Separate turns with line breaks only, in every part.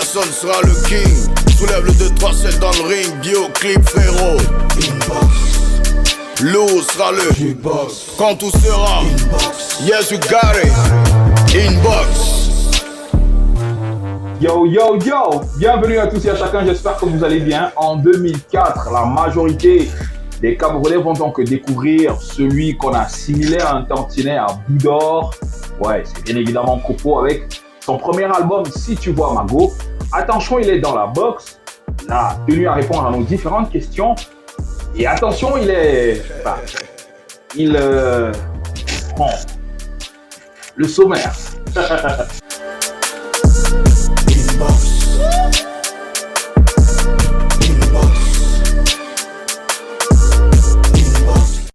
personne sera le king. Soulève le 2-3-7 dans le ring, Bioclip frérot. Inbox. Lou sera le jukebox. Quand tout sera inbox. Yes we got it. Inbox.
Yo yo yo, bienvenue à tous et à chacun, j'espère que vous allez bien. En 2004, la majorité des Camerounais vont donc découvrir celui qu'on a assimilé à un tantinet à bout d'or. Ouais, c'est bien évidemment Kopo avec son premier album Si tu vois Mago. Attention, il est dans la box, là, tenu à répondre à nos différentes questions. Et attention, il prend le sommaire.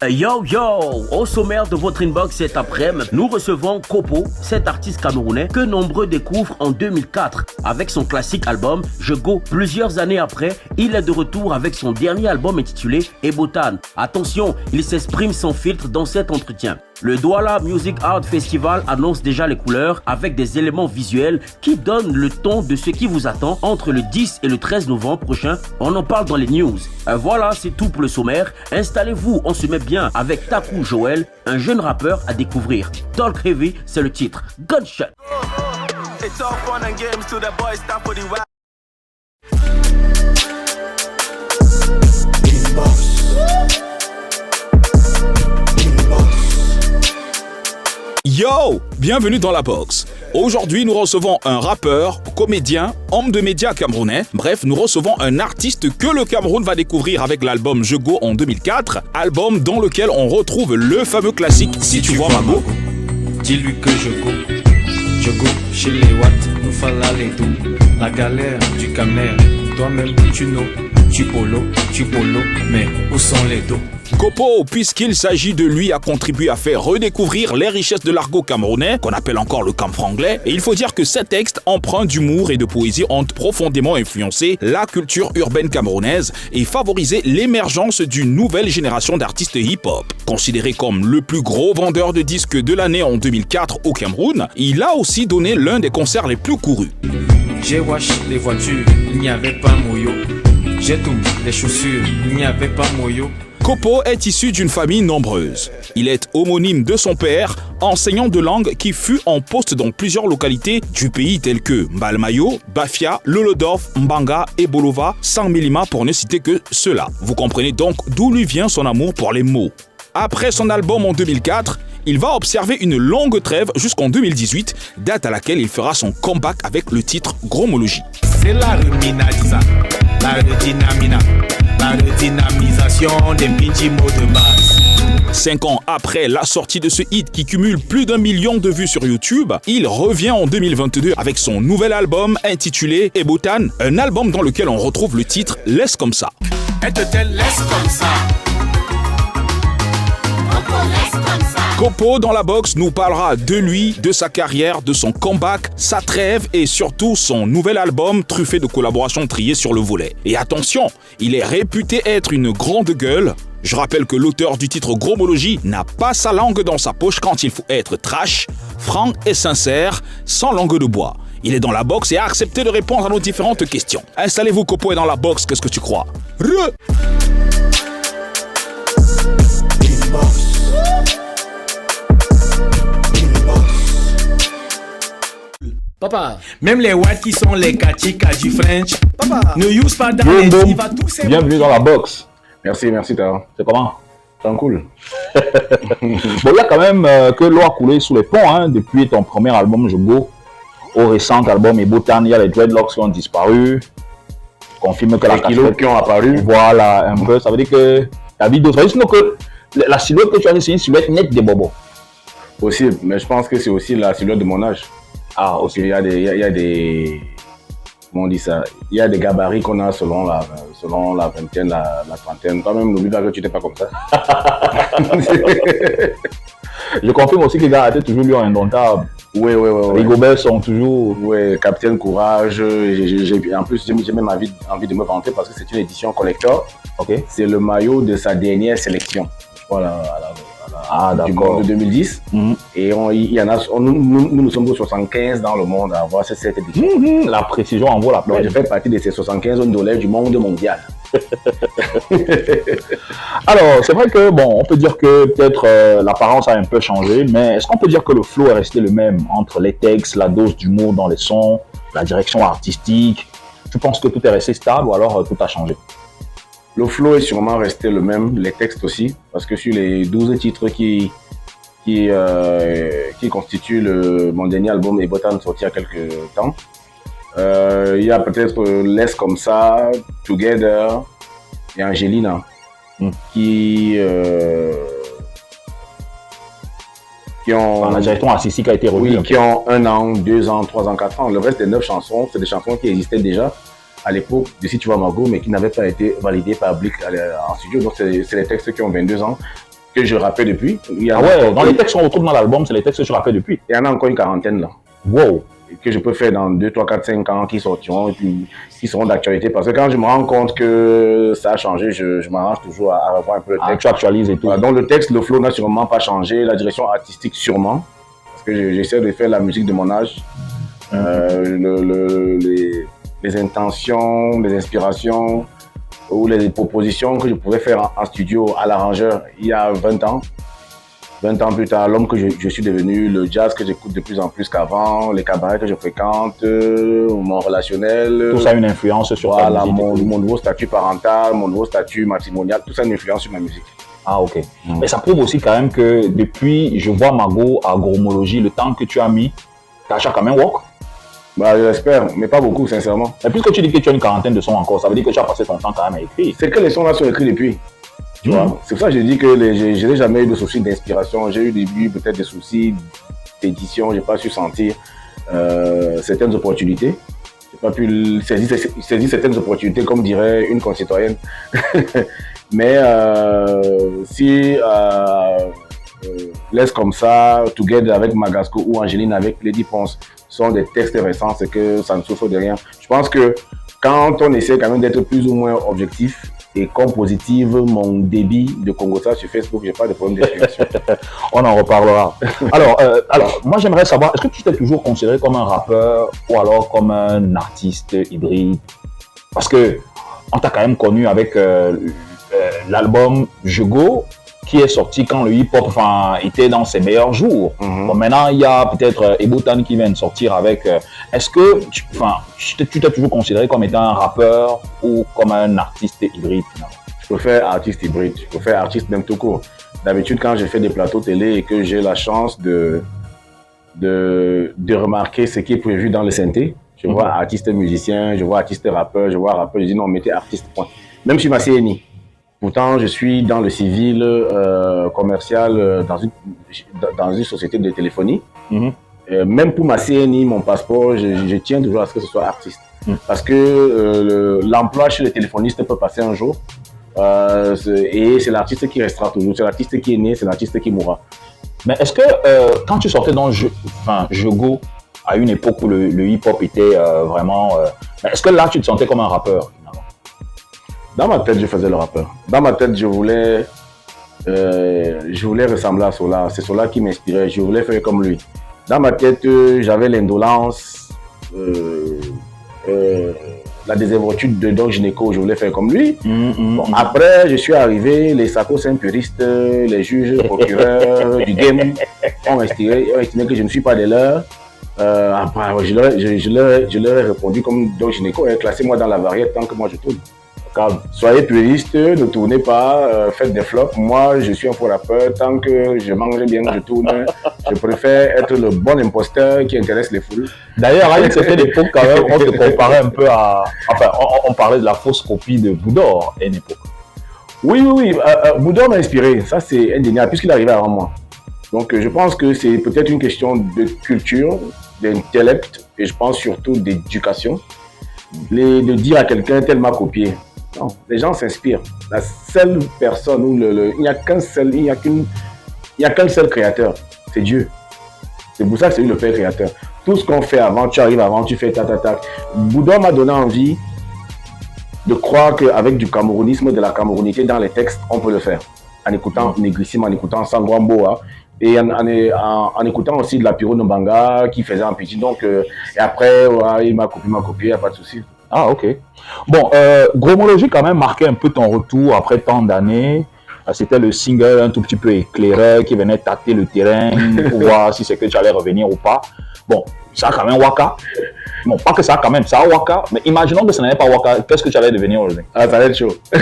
Yo yo, au sommaire de votre inbox cet après-midi, nous recevons Kopo, cet artiste camerounais que nombreux découvrent en 2004 avec son classique album Je Go. Plusieurs années après, il est de retour avec son dernier album intitulé Ebotan. Attention, il s'exprime sans filtre dans cet entretien. Le Douala Music Art Festival annonce déjà les couleurs avec des éléments visuels qui donnent le ton de ce qui vous attend entre le 10 et le 13 novembre prochain. On en parle dans les news. Voilà, c'est tout pour le sommaire. Installez-vous, on se met bien avec Taku Joel, un jeune rappeur à découvrir. Talk Heavy, c'est le titre. Gunshot. It's all fun and games to the boys, stop for the rap.
Yo, bienvenue dans la box. Aujourd'hui, nous recevons un rappeur, comédien, homme de médias camerounais. Bref, nous recevons un artiste que le Cameroun va découvrir avec l'album Je Go en 2004, album dans lequel on retrouve le fameux classique Si tu vois Mago.
Dis-lui que je go chez les Watts, nous falla les dos, la galère du Camer, toi-même tu polo, mais où sont les dos?
Kopo, puisqu'il s'agit de lui, a contribué à faire redécouvrir les richesses de l'argot camerounais, qu'on appelle encore le camfranglais. Et il faut dire que ces textes empreints d'humour et de poésie ont profondément influencé la culture urbaine camerounaise et favorisé l'émergence d'une nouvelle génération d'artistes hip-hop. Considéré comme le plus gros vendeur de disques de l'année en 2004 au Cameroun, il a aussi donné l'un des concerts les plus courus.
J'ai wash les voitures, il n'y avait pas moyo. J'ai tout les chaussures, il n'y avait pas moyo.
Kopo est issu d'une famille nombreuse. Il est homonyme de son père, enseignant de langue qui fut en poste dans plusieurs localités du pays telles que Mbalmayo, Bafia, Lolodorf, Mbanga et Bolova, sans Milima pour ne citer que cela. Vous comprenez donc d'où lui vient son amour pour les mots. Après son album en 2004, il va observer une longue trêve jusqu'en 2018, date à laquelle il fera son comeback avec le titre Gromologie.
C'est la ruminalisa, la redynamisation des petits mots de base.
5 ans après la sortie de ce hit qui cumule plus d'1 million de vues sur YouTube, il revient en 2022 avec son nouvel album intitulé Ebotan, un album dans lequel on retrouve le titre Laisse comme ça.
Elle te laisse comme ça.
Kopo dans la box nous parlera de lui, de sa carrière, de son comeback, sa trêve et surtout son nouvel album truffé de collaborations triées sur le volet. Et attention, il est réputé être une grande gueule. Je rappelle que l'auteur du titre Gromologie n'a pas sa langue dans sa poche quand il faut être trash, franc et sincère, sans langue de bois. Il est dans la box et a accepté de répondre à nos différentes questions. Installez-vous, Kopo est dans la box, qu'est-ce que tu crois?
Papa,
même les Whites qui sont les kachika du French, papa, ne use pas dans les
Boom,
il va tous ces...
bienvenue dans la box.
Merci, Tara.
C'est comment?
C'est cool.
Bon, il y a quand même que l'eau a coulé sous les ponts, hein, depuis ton premier album Je Go au récent album Ebotan. Il y a les dreadlocks qui ont disparu. Confirme que la
kilos qui ont apparu.
Voilà, un peu. Ça veut dire que la vidéo, ça veut dire que la silhouette que tu as, c'est une silhouette nette des bobos.
Possible, mais je pense que c'est aussi la silhouette de mon âge.
Ah, aussi.
Il y a des comment on dit ça? Il y a des gabarits qu'on a selon la vingtaine, la trentaine. Toi-même, n'oublie pas que tu n'étais pas comme ça.
Je confirme aussi que les gars étaient toujours lui indomptables.
Oui.
Les Gobels sont toujours...
Oui, Capitaine Courage. En plus, j'ai même envie de me vanter parce que c'est une édition collector.
Ok.
C'est le maillot de sa dernière sélection. Voilà, du monde de 2010. Et il y en a, nous sommes au 75 dans le monde à avoir cette édition.
La précision en vaut la peine.
Donc, je fais partie de ces 75 $, du monde mondial.
Alors, c'est vrai que, bon, on peut dire que peut-être l'apparence a un peu changé, mais est-ce qu'on peut dire que le flow est resté le même entre les textes, la dose d'humour dans les sons, la direction artistique? Tu penses que tout est resté stable ou alors tout a changé?
Le flow est sûrement resté le même, les textes aussi, parce que sur les 12 titres qui constituent mon dernier album Ebotan sorti il y a quelques temps, il y a peut-être Laisse comme ça, Together et Angelina qui ont...
La direction artistique a été revue.
Oui, qui ont 1 an, 2 ans, 3 ans, 4 ans. Le reste des 9 chansons, c'est des chansons qui existaient déjà à l'époque de Si tu vois Margot, mais qui n'avaient pas été validées par Blick en studio. Donc, c'est les textes qui ont 22 ans que je rappelle depuis.
Dans les textes qu'on retrouve dans l'album, c'est les textes que je rappelle depuis.
Il y en a encore une quarantaine là.
Wow.
Que je peux faire dans 2, 3, 4, 5 ans qui sortiront et puis qui seront d'actualité. Parce que quand je me rends compte que ça a changé, je m'arrange toujours à revoir un peu le texte.
Tu actualises et tout.
Voilà, donc le texte, le flow n'a sûrement pas changé, la direction artistique sûrement. Parce que j'essaie de faire la musique de mon âge. Les intentions, les inspirations ou les propositions que je pouvais faire en studio à l'arrangeur il y a 20 ans. 20 ans plus tard, l'homme que je suis devenu, le jazz que j'écoute de plus en plus qu'avant, les cabarets que je fréquente, mon relationnel.
Tout ça a une influence sur ta musique.
Mon nouveau statut parental, mon nouveau statut matrimonial, tout ça a une influence sur ma musique.
Ah, ok. Mais ça prouve aussi quand même que depuis Je vois Margot à Gromologie, le temps que tu as mis, tu as quand même work.
Bah, je l'espère, mais pas beaucoup, sincèrement.
Et puisque tu dis que tu as une quarantaine de sons encore, ça veut dire que tu as passé ton temps quand même à écrire.
C'est que les sons là sont écrits depuis. Tu vois, c'est pour ça que je dis que je n'ai jamais eu de soucis d'inspiration. J'ai eu peut-être des soucis d'édition, je n'ai pas su sentir certaines opportunités. Je n'ai pas pu saisir certaines opportunités, comme dirait une concitoyenne. Mais si Laisse comme ça, Together avec Magasco ou Angeline avec Lady Ponce sont des textes récents, c'est que ça ne souffre de rien. Je pense que quand on essaie quand même d'être plus ou moins objectif, et comme positive mon débit de Congosa sur Facebook, j'ai pas de problème d'inspiration.
On en reparlera. Alors, moi j'aimerais savoir, est-ce que tu t'es toujours considéré comme un rappeur ou alors comme un artiste hybride? Parce que on t'a quand même connu avec l'album Je Go, qui est sorti quand le hip-hop était dans ses meilleurs jours. Bon, maintenant, il y a peut-être Ebotan qui vient de sortir avec... Est-ce que tu t'es toujours considéré comme étant un rappeur ou comme un artiste hybride finalement?
Je préfère artiste hybride, je préfère artiste même tout court. D'habitude, quand je fais des plateaux télé et que j'ai la chance de remarquer ce qui est prévu dans le synthé, je vois artiste musicien, je vois artiste rappeur, je vois rappeur, je dis non, mettez artiste, point. Même sur ma CNI. Pourtant, je suis dans le civil commercial dans une société de téléphonie. Même pour ma CNI, mon passeport, je tiens toujours à ce que ce soit artiste. Parce que l'emploi chez les téléphonistes peut passer un jour. Et c'est l'artiste qui restera toujours. C'est l'artiste qui est né, c'est l'artiste qui mourra.
Mais est-ce que quand tu sortais dans Je Go, à une époque où le hip-hop était vraiment... est-ce que là, tu te sentais comme un rappeur?
Dans ma tête, je faisais le rappeur. Dans ma tête, je voulais ressembler à Solar. C'est Solar qui m'inspirait. Je voulais faire comme lui. Dans ma tête, j'avais l'indolence, la désinvolture de Doc Gynéco. Je voulais faire comme lui. Après, je suis arrivé, les sacro-saint-puristes, les juges, procureurs du game ont estimé que je ne suis pas des leurs. Après, je leur ai répondu comme Doc Gynéco, classez-moi dans la variété tant que moi je tourne. Soyez puristes, ne tournez pas, faites des flops. Moi, je suis un faux rappeur. Tant que je mange bien, je tourne. Je préfère être le bon imposteur qui intéresse les foules.
D'ailleurs, à une certaine époque, quand même, on te comparait un peu à... Enfin, on parlait de la fausse copie de Boudor à une époque.
Oui. Boudor m'a inspiré. Ça, c'est indéniable, puisqu'il est arrivé avant moi. Donc, je pense que c'est peut-être une question de culture, d'intellect, et je pense surtout d'éducation. De dire à quelqu'un, tel m'a copié. Non, les gens s'inspirent. La seule personne où il n'y a qu'un seul créateur, c'est Dieu. C'est pour ça que c'est lui le père créateur. Tout ce qu'on fait avant, tu arrives avant, tu fais tac. Boudor m'a donné envie de croire qu'avec du camerounisme, de la camerounité dans les textes, on peut le faire. en écoutant Négrissime, en écoutant Sangwamboa, et en écoutant aussi de la Pyro Nombanga qui faisait un petit. Donc, et après, ouais, il m'a copié, il n'y a pas de souci.
Ah, ok. Bon, Gromologie quand même marquait un peu ton retour après tant d'années. C'était le single un tout petit peu éclairé qui venait tâter le terrain pour voir si c'est que tu allais revenir ou pas. Bon, ça a quand même Waka. Bon, pas que ça a quand même, ça a Waka. Mais imaginons que ce n'était pas Waka. Qu'est-ce que tu allais devenir aujourd'hui?
Ah, ça allait être chaud. Ça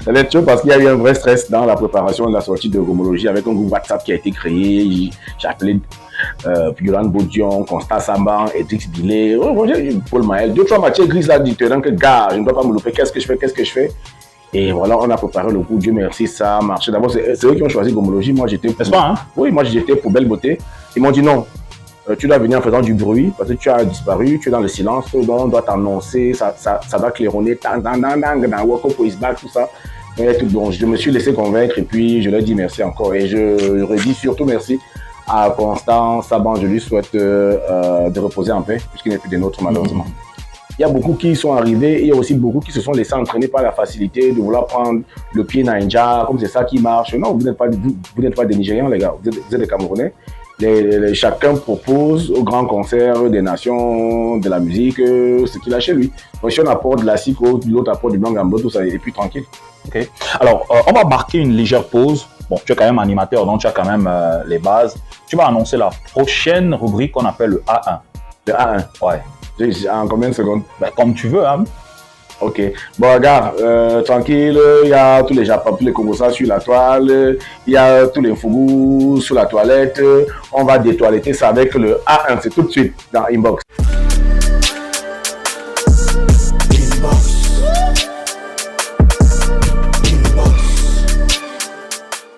allait être chaud parce qu'il y a eu un vrai stress dans la préparation de la sortie de Gromologie avec un groupe WhatsApp qui a été créé. J'ai appelé Yolan Bodion, Constant Samban, Edrix Billet, Paul Maël. 2-3 matchs grises là du terrain que gars, je ne dois pas me louper. Qu'est-ce que je fais? Et voilà, on a préparé le coup. Dieu merci, ça a marché. D'abord, c'est eux qui ont choisi Gromologie. Moi, j'étais pour...
N'est-ce pas, hein?
Oui, moi, j'étais pour Belle Beauté. Ils m'ont dit non. Tu dois venir en faisant du bruit parce que tu as disparu, tu es dans le silence, donc on doit t'annoncer, ça doit claironner, tout ça. Donc je me suis laissé convaincre et puis je leur dis merci encore. Et je redis surtout merci à Constant Saban, je lui souhaite de reposer en paix puisqu'il n'est plus des nôtres malheureusement. Il y a beaucoup qui sont arrivés et il y a aussi beaucoup qui se sont laissés entraîner par la facilité de vouloir prendre le pied ninja, comme c'est ça qui marche. Non, vous n'êtes pas des Nigérians les gars, vous êtes des Camerounais. Chacun propose au grand concert des nations de la musique ce qu'il a chez lui. Donc si on apporte de la Siko, l'autre apporte du Blanc-Gambo, tout ça, et puis tranquille.
Ok. Alors, on va marquer une légère pause. Bon, tu es quand même animateur, donc tu as quand même les bases. Tu vas annoncer la prochaine rubrique qu'on appelle le A1.
Le A1?
Ouais.
En combien de secondes?
Ben, comme tu veux, hein.
Ok. Bon, regarde, tranquille, il y a tous les Japon, tous les Congossas sur la toile, il y a tous les Fougous sur la toilette. On va détoiletter ça avec le A1, c'est tout de suite dans Inbox.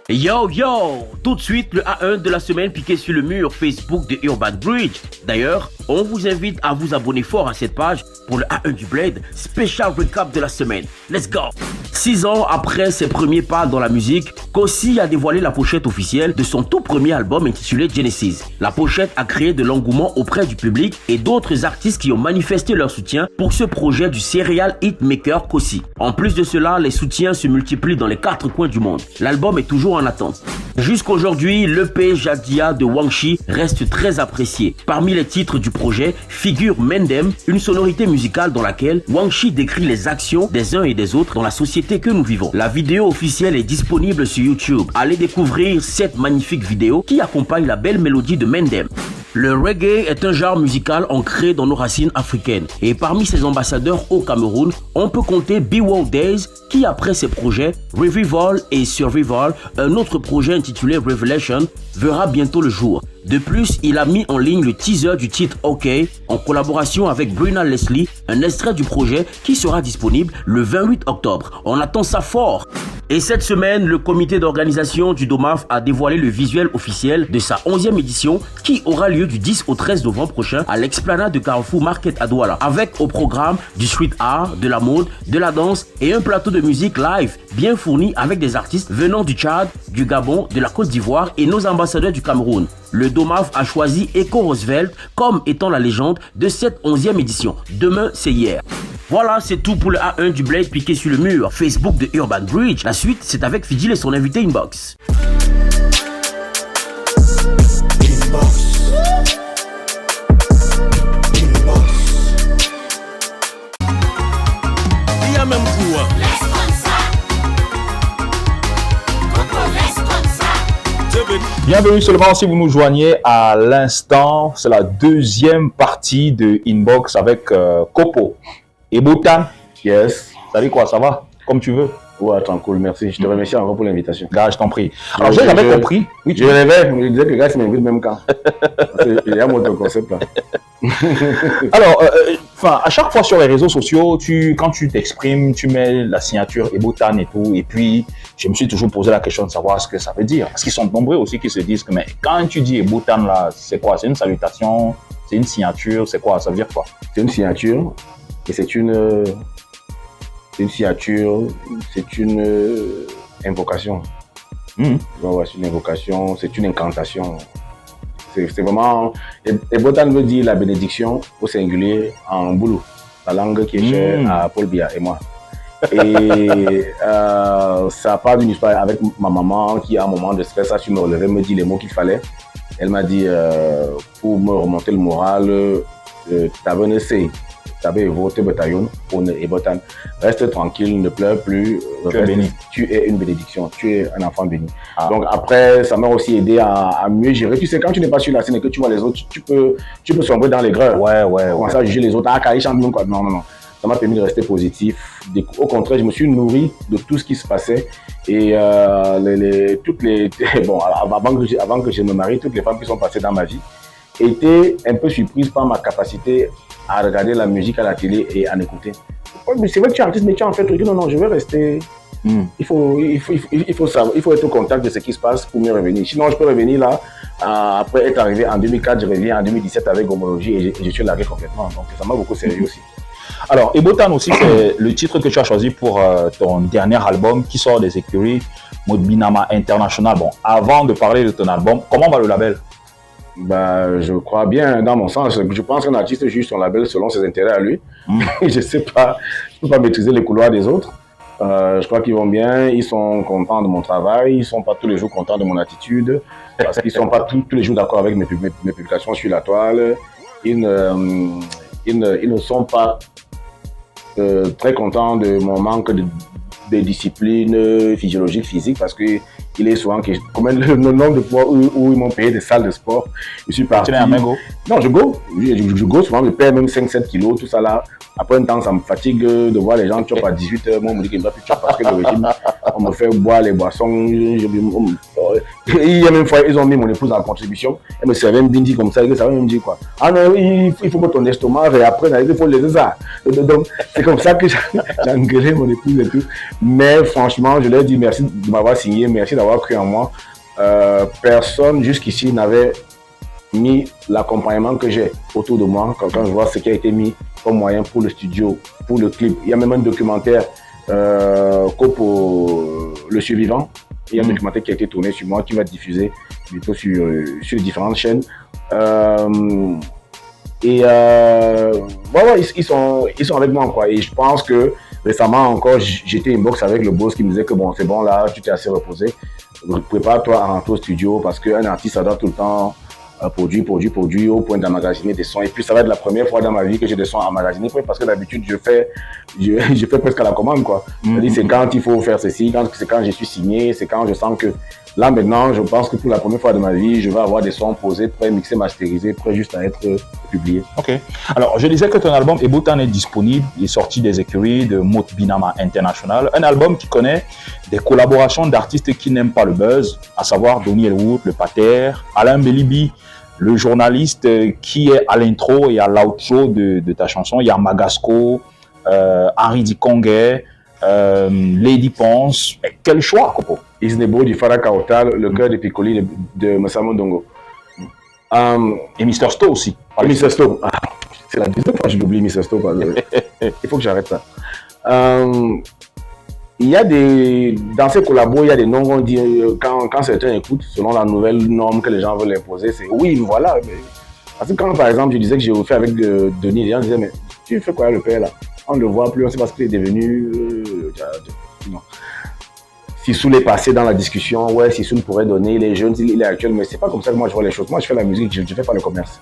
Yo yo, tout de suite le A1 de la semaine piqué sur le mur Facebook de Urban Bridge. D'ailleurs, on vous invite à vous abonner fort à cette page pour le A1 du Bled, spécial recap de la semaine. Let's go! 6 ans après ses premiers pas dans la musique, Kossi a dévoilé la pochette officielle de son tout premier album intitulé Genesis. La pochette a créé de l'engouement auprès du public et d'autres artistes qui ont manifesté leur soutien pour ce projet du serial hitmaker Kossi. En plus de cela, les soutiens se multiplient dans les 4 coins du monde. L'album est toujours en attente. Jusqu'aujourd'hui, l'EP Jadia de Wangchi reste très apprécié. Parmi les titres du projet figure Mendem, une sonorité musicale dans laquelle Wangchi décrit les actions des uns et des autres dans la société que nous vivons. La vidéo officielle est disponible sur YouTube. Allez découvrir cette magnifique vidéo qui accompagne la belle mélodie de Mendem. Le reggae est un genre musical ancré dans nos racines africaines et parmi ses ambassadeurs au Cameroun, on peut compter B-World Days qui après ses projets Revival et Survival, un autre projet intitulé Revelation verra bientôt le jour. De plus, il a mis en ligne le teaser du titre OK en collaboration avec Brina Leslie, un extrait du projet qui sera disponible le 28 octobre. On attend ça fort. Et cette semaine, le comité d'organisation du DOMAF a dévoilé le visuel officiel de sa 11e édition qui aura lieu du 10 au 13 novembre prochain à l'Esplanade de Carrefour Market à Douala, avec au programme du street art, de la mode, de la danse et un plateau de musique live bien fourni avec des artistes venant du Tchad, du Gabon, de la Côte d'Ivoire et nos ambassadeurs du Cameroun. Le DOMAF a choisi Echo Roosevelt comme étant la légende de cette 11e édition. Demain, c'est hier. Voilà, c'est tout pour le A1 du Blade piqué sur le mur Facebook de Urban Bridge. La suite, c'est avec Fidil et son invité Inbox.
Il y a même quoi?
Bienvenue seulement si vous nous joignez à l'instant. C'est la deuxième partie de Inbox avec Kopo et Boutan.
Yes.
Salut quoi, ça va? Comme tu veux.
Ouais, tranquille, merci. Je te remercie encore pour l'invitation.
Gars, je t'en prie. Alors, j'ai jamais compris.
Oui, je rêvais, je disais que les gars, c'est m'invitent même quand. Il y a mon concept là.
Alors, à chaque fois sur les réseaux sociaux, quand tu t'exprimes, tu mets la signature Ebotan et tout. Et puis, je me suis toujours posé la question de savoir ce que ça veut dire. Parce qu'ils sont nombreux aussi qui se disent que, mais quand tu dis Ebotan là, c'est quoi? C'est une salutation? C'est une signature? C'est quoi? Ça veut dire quoi?
C'est une signature et c'est une signature, c'est une invocation. Ouais, c'est une invocation, c'est une incantation. C'est vraiment... Ebotan veut dire la bénédiction au singulier en boulou, la langue qui est chère à Paul Biya et moi. Et ça part d'une histoire avec ma maman qui, à un moment de stress, a su me relever, me dit les mots qu'il fallait. Elle m'a dit, pour me remonter le moral, t'avais un essai, t'avais voté bataillon, et botan. Reste tranquille, ne pleure plus. Tu es une bénédiction, tu es un enfant béni. Donc après, ça m'a aussi aidé à mieux gérer. Tu sais, quand tu n'es pas sur la scène et que tu vois les autres, tu peux sombrer dans les greurs. Commencer à juger les autres. Non. Ça m'a permis de rester positif. Au contraire, je me suis nourri de tout ce qui se passait. Et bon, avant que je me marie, toutes les femmes qui sont passées dans ma vie étaient un peu surprises par ma capacité à regarder la musique à la télé et à écouter. C'est vrai que tu es artiste, mais tu as en fait truc. Non, je vais rester. Il faut être au contact de ce qui se passe pour mieux revenir. Sinon, je peux revenir là. Après être arrivé en 2004, je reviens en 2017 avec Gomologie et je suis largué complètement. Donc, ça m'a beaucoup servi aussi.
Alors, Ebotan aussi, c'est le titre que tu as choisi pour ton dernier album qui sort des écuries, Mode Binama International. Bon, avant de parler de ton album, comment va le label?
Je crois bien, dans mon sens. Je pense qu'un artiste juge son label selon ses intérêts à lui. Je sais pas, je peux pas maîtriser les couloirs des autres. Je crois qu'ils vont bien, ils sont contents de mon travail, ils sont pas tous les jours contents de mon attitude, parce qu'ils sont pas tous les jours d'accord avec mes publications sur la toile. Ils ne sont pas très contents de mon manque de discipline physiologique, physique, parce que il est souvent comme le nombre de fois où ils m'ont payé des salles de sport. Je suis parti.
Tu es un mégot?
Non, je go. Je go souvent, je perds même 5-7 kilos, tout ça là. Après un temps, ça me fatigue de voir les gens chopent à 18h. Moi, on me dit qu'il ne va plus chopper parce que le régime, on me fait boire les boissons. Il y a même fois, ils ont mis mon épouse en contribution. Elle me servait un bindi comme ça, ça va même dire quoi. Ah non, il faut que ton estomac réapprenne, il faut les ça. Donc, c'est comme ça que j'ai engueulé mon épouse et tout. Mais franchement, je leur dis merci de m'avoir signé, merci d'avoir cru en moi. Personne jusqu'ici n'avait mis l'accompagnement que j'ai autour de moi quand je vois ce qui a été mis comme moyen pour le studio, pour le clip. Il y a même un documentaire Copo, le survivant. Il y a un documentaire qui a été tourné sur moi qui va être diffusé bientôt sur les différentes chaînes. Ils sont avec moi quoi. Et je pense que récemment encore j'étais inbox avec le boss qui me disait que bon c'est bon là, tu t'es assez reposé. Prépare-toi à rentrer au studio parce qu'un artiste adore tout le temps produit au point d'emmagasiner des sons. Et puis ça va être la première fois dans ma vie que j'ai des sons emmagasinés parce que d'habitude je fais presque à la commande quoi. C'est-à-dire c'est quand il faut faire ceci, c'est quand je suis signé, c'est quand je sens que là maintenant je pense que pour la première fois de ma vie je vais avoir des sons posés, prêts, mixés, masterisés, prêts juste à être publiés.
Ok. Alors je disais que ton album Ebotan est disponible, il est sorti des écuries de Mode Binama International, un album qui connaît des collaborations d'artistes qui n'aiment pas le buzz, à savoir Donny Elwood, le Pater, Alain Belibi, le journaliste qui est à l'intro et à l'outro de ta chanson. Il y a Magasco, Henri Dikongue, Lady Ponce. Quel choix, Copo?
Isnebo du Farah Kaotal, le cœur de Piccoli de Massamo Dongo.
Et Mr. Sto aussi.
Mr. Sto. C'est la deuxième fois que je l'oublie, Mr. Sto. Il faut que j'arrête ça. Il y a dans ces collabos, il y a des noms qu'on dit, quand certains écoutent, selon la nouvelle norme que les gens veulent imposer, c'est oui, voilà. Mais... Parce que quand, par exemple, je disais que j'ai fait avec Denis, les gens disaient, mais tu fais quoi le père là? On ne le voit plus, on ne sait pas ce qu'il est devenu. Non. Sissou est passé dans la discussion, ouais, Sissou pourrait donner, il est jeune, il est actuel, mais c'est pas comme ça que moi je vois les choses. Moi, je fais la musique, je ne fais pas le commerce.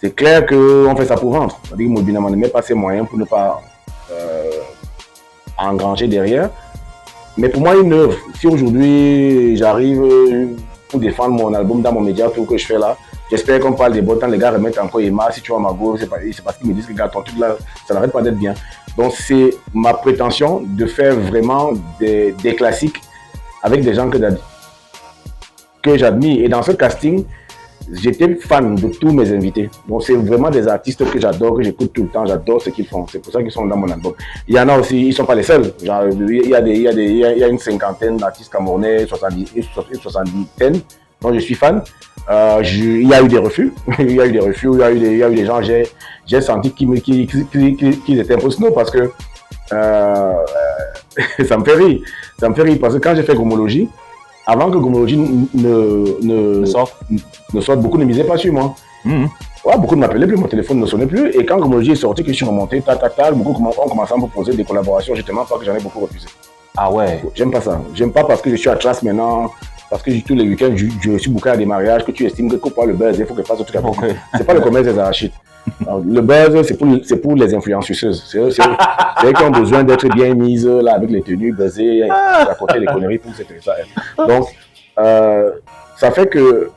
C'est clair qu'on fait ça pour vendre. C'est-à-dire que Mode Binama ne met pas ses moyens pour ne pas engranger derrière. Mais pour moi, une œuvre, si aujourd'hui j'arrive pour défendre mon album dans mon média, tout ce que je fais là, j'espère qu'on parle des beaux temps, les gars remettent encore Emma, si tu vois ma go, c'est parce qu'ils me disent que gars, ton truc là, ça n'arrête pas d'être bien. Donc c'est ma prétention de faire vraiment des classiques avec des gens que j'admire. Et dans ce casting, j'étais fan de tous mes invités. Donc c'est vraiment des artistes que j'adore, que j'écoute tout le temps, j'adore ce qu'ils font. C'est pour ça qu'ils sont dans mon album. Il y en a aussi, ils ne sont pas les seuls. Genre, il y a une cinquantaine d'artistes camerounais, 70 dont je suis fan. Il y a eu des refus. Il y a eu des gens, j'ai senti qu'ils étaient un peu snow parce que ça me fait rire. Ça me fait rire parce que quand j'ai fait Gomologie, avant que Gomologie ne sorte, beaucoup ne misaient pas sur moi. Ouais, beaucoup ne m'appelaient plus, mon téléphone ne sonnait plus. Et quand Gromology est sorti, que je suis remonté, beaucoup ont commencé à me proposer des collaborations, justement, parce que j'en ai beaucoup refusé.
Ah ouais.
J'aime pas ça. J'aime pas parce que je suis à Trace maintenant, parce que tous les week-ends, je suis booké à des mariages, que tu estimes que pour le buzz, il faut que je fasse tout à fait. C'est pas le commerce des arachides. Alors, le buzz, c'est pour les influenceuses. C'est eux qui ont besoin d'être bien mises là, avec les tenues buzzées, à côté les conneries pour cette ça. Donc, ça fait que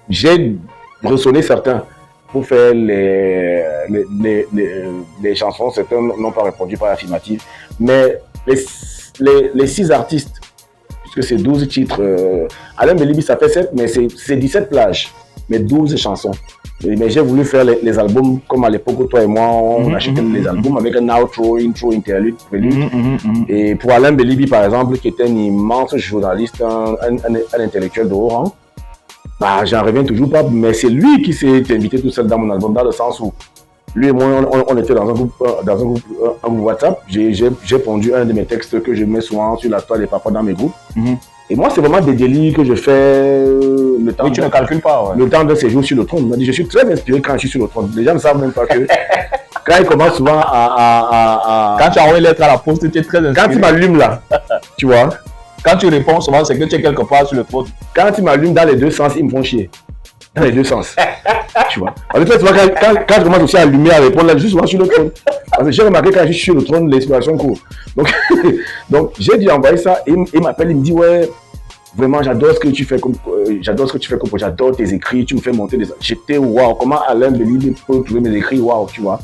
j'ai ressonné certains pour faire les chansons. Certains n'ont pas répondu par l'affirmative. Mais les 6 artistes, puisque c'est 12 titres, Alain Belibi, ça fait 7, mais c'est 17 plages, mais 12 chansons. Mais j'ai voulu faire les albums comme à l'époque, toi et moi, on achetait les albums avec un outro, intro, interlude, prélude. Et pour Alain Belibi, par exemple, qui était un immense journaliste, un intellectuel de haut rang, bah, j'en reviens toujours pas, mais c'est lui qui s'est invité tout seul dans mon album, dans le sens où lui et moi, on était dans un groupe WhatsApp. J'ai pondu un de mes textes que je mets souvent sur la toile des papas dans mes groupes. Et moi, c'est vraiment des délits que je fais le temps.
Oui, tu ne calcules pas, ouais.
Le temps de séjour sur le trône. Il m'a dit, je suis très inspiré quand je suis sur le trône. Les gens ne savent même pas que quand il commence souvent
Quand tu envoies une lettre à la poste, tu es très inspiré.
Quand tu m'allumes là, tu vois.
Quand tu réponds souvent, c'est que tu es quelque part sur le trône.
Quand tu m'allumes dans les deux sens, ils me font chier. Dans les deux sens. Tu vois. En fait, tu vois, quand je commence aussi à allumer, à répondre, là, je suis souvent sur le trône. Parce que j'ai remarqué quand je suis sur le trône, l'inspiration court. Donc j'ai dû envoyer ça. Et il m'appelle, il me dit, ouais, vraiment, j'adore ce que tu fais comme j'adore tes écrits, tu me fais monter des. J'étais waouh, comment Alain Belibi peut trouver mes écrits, waouh, tu vois.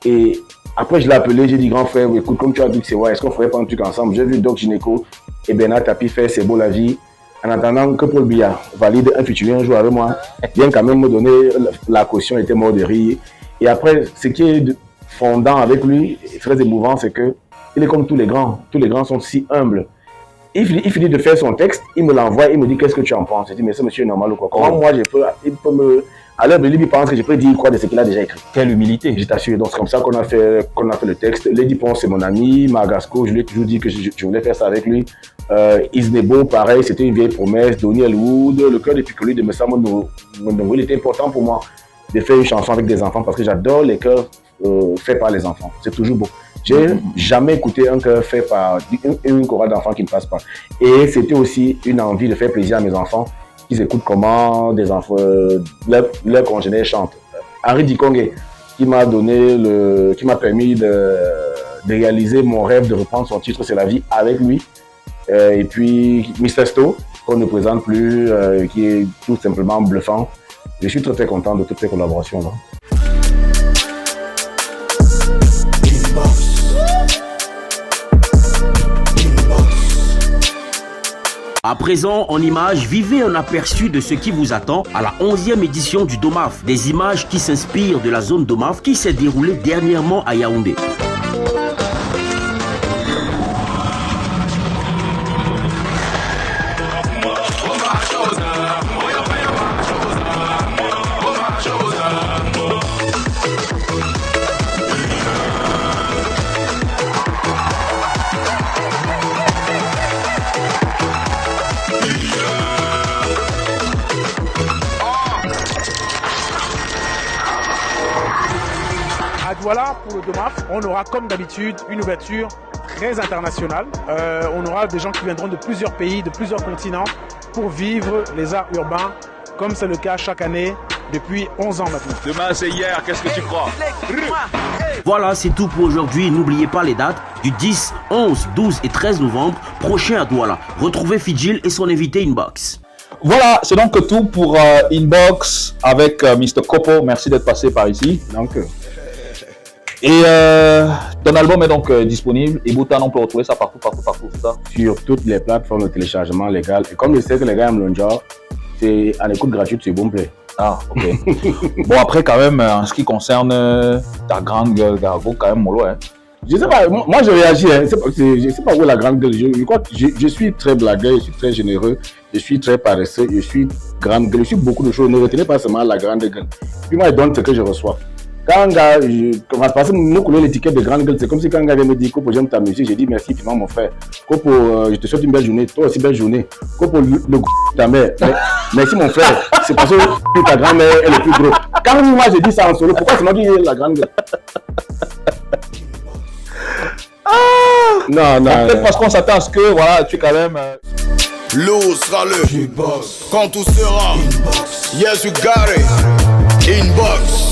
Et après, je l'ai appelé, j'ai dit, grand frère, écoute, comme tu as dit que c'est waouh, est-ce qu'on ferait pas un truc ensemble? J'ai vu Doc Gynéco et Bernard Tapie faire C'est beau la vie. En attendant que Paul Biya valide un featuring un jour avec moi, bien quand même me donner la caution, était mort de rire. Et après, ce qui est fondant avec lui, très émouvant, c'est que il est comme tous les grands. Tous les grands sont si humbles. Il finit de faire son texte, il me l'envoie, il me dit qu'est-ce que tu en penses. Je dis mais ce monsieur est normal ou quoi? Comment moi il peut me. Alors Belibi pense que je peux dire quoi de ce qu'il a déjà écrit.
Quelle humilité.
Je t'assure. Donc c'est comme ça qu'on a fait le texte. Lady Ponce c'est mon ami, Magasco, je lui ai toujours dit que je voulais faire ça avec lui. Isnebo, pareil, c'était une vieille promesse. Donny Elwood, le cœur des picolis de Messa Mono, il était important pour moi de faire une chanson avec des enfants parce que j'adore les chœurs faits par les enfants. C'est toujours beau. J'ai jamais écouté un chœur fait par une chorale d'enfants qui ne passe pas. Et c'était aussi une envie de faire plaisir à mes enfants. Ils écoutent comment des enfants, leurs congénères chantent. Henri Dikongue, qui m'a permis de réaliser mon rêve de reprendre son titre C'est la vie avec lui. Et puis Mr. Sto, qu'on ne présente plus, qui est tout simplement bluffant. Je suis très très content de toutes ces collaborations là.
À présent, en images, vivez un aperçu de ce qui vous attend à la 11e édition du DOMAF. Des images qui s'inspirent de la zone DOMAF qui s'est déroulée dernièrement à Yaoundé.
Voilà, pour le DOMAF, on aura comme d'habitude une ouverture très internationale. On aura des gens qui viendront de plusieurs pays, de plusieurs continents pour vivre les arts urbains comme c'est le cas chaque année depuis 11 ans maintenant.
Demain c'est hier, qu'est-ce que tu crois?
Voilà, c'est tout pour aujourd'hui. N'oubliez pas les dates du 10, 11, 12 et 13 novembre prochain à Douala. Retrouvez Fidjil et son invité Inbox.
Voilà, c'est donc tout pour Inbox avec Mr. Kopo. Merci d'être passé par ici.
Donc,
et ton album est donc disponible. Et Boutan, on peut retrouver ça partout, ça.
Sur toutes les plateformes de téléchargement légal. Et comme je sais que les gars aiment le genre, c'est à l'écoute gratuite sur Boomplay.
Ah, ok. Bon, après, quand même, en ce qui concerne ta grande gueule, Gargo, quand même, mollo, hein.
Je sais pas, moi je réagis, hein. Je sais pas où est la grande gueule. Je crois que je suis très blagueur, je suis très généreux, je suis très paresseux, je suis grande gueule, je suis beaucoup de choses. Ne retenez pas seulement la grande gueule. Puis moi, je donne ce que je reçois. Quand un gars, parce que nous collons l'étiquette de grande gueule, c'est comme si quand un gars vient me dire Kopo, j'aime ta musique, j'ai dit merci, finalement, mon frère. Kopo, je te souhaite une belle journée, toi aussi, belle journée. Kopo, le ta mère. Merci, mon frère. C'est parce que ta grand-mère est le plus gros. Quand moi, je dis ça en solo, pourquoi c'est moi qui ai la grande gueule? Non.
Peut-être parce qu'on s'attend à ce que, voilà, tu es quand même.
L'eau sera le Jukebox. Quand tout sera Inbox. Yes, you got it. Inbox.